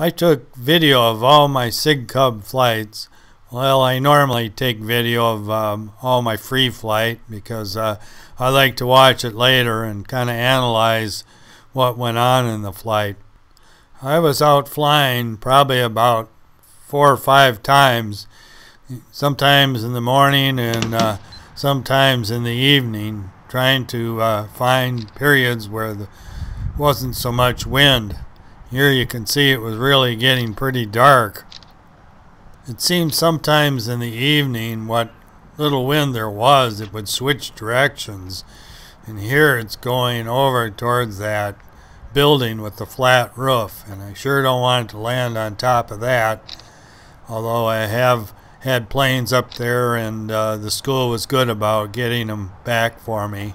I took video of all my Sig Cub flights. Well, I normally take video of all my free flight because I like to watch it later and kind of analyze what went on in the flight. I was out flying probably about 4 or 5 times, sometimes in the morning and sometimes in the evening, trying to find periods where there wasn't so much wind. Here you can see it was really getting pretty dark. It seemed sometimes in the evening, what little wind there was, it would switch directions. And here it's going over towards that building with the flat roof. And I sure don't want it to land on top of that. Although I have had planes up there and the school was good about getting them back for me.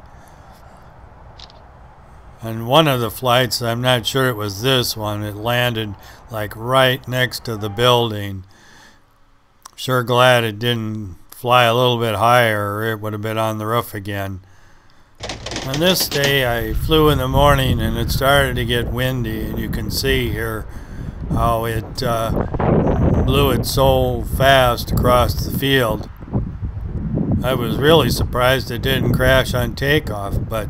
On one of the flights, I'm not sure it was this one, it landed like right next to the building. Sure glad it didn't fly a little bit higher, or it would have been on the roof again. On this day, I flew in the morning and it started to get windy, and you can see here how it blew it so fast across the field. I was really surprised it didn't crash on takeoff, but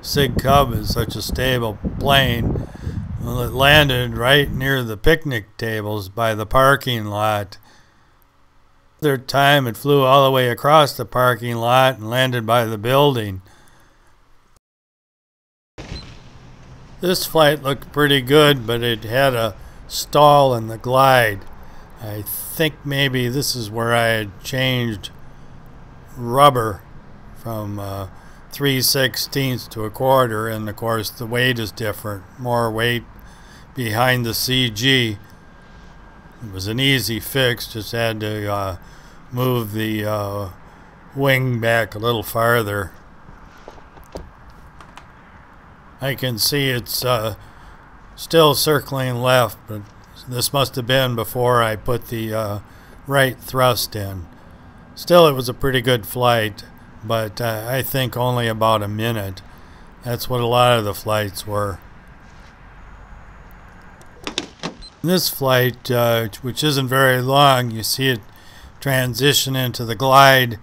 Sig Cub is such a stable plane. Well, it landed right near the picnic tables by the parking lot. Other time it flew all the way across the parking lot and landed by the building. This flight looked pretty good, but it had a stall in the glide. I think maybe this is where I had changed rubber from 3/16 to a quarter, and of course the weight is different, more weight behind the CG. It was an easy fix, just had to move the wing back a little farther. I can see it's still circling left, but this must have been before I put the right thrust in. Still, it was a pretty good flight, but I think only about a minute. That's what a lot of the flights were. This flight, which isn't very long, you see it transition into the glide,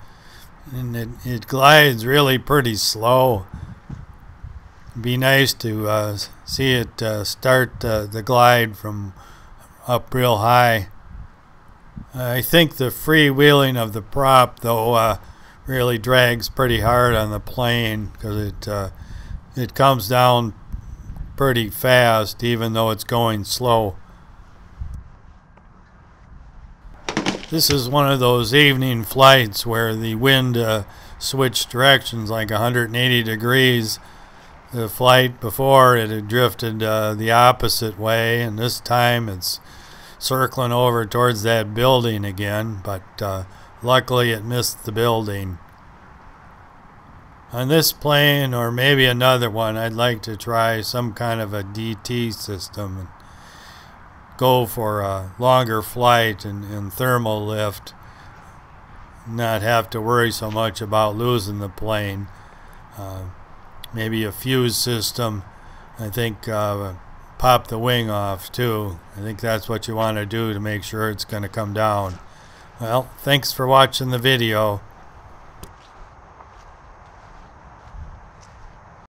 and it glides really pretty slow. It'd be nice to see it start the glide from up real high. I think the freewheeling of the prop, though, really drags pretty hard on the plane because it comes down pretty fast even though it's going slow. This is one of those evening flights where the wind switched directions like 180 degrees. The flight before it had drifted the opposite way, and this time it's circling over towards that building again, but luckily it missed the building. On this plane, or maybe another one, I'd like to try some kind of a DT system and go for a longer flight and thermal lift, not have to worry so much about losing the plane. Maybe a fuse system. I think pop the wing off too. I think that's what you want to do to make sure it's going to come down. Well, thanks for watching the video.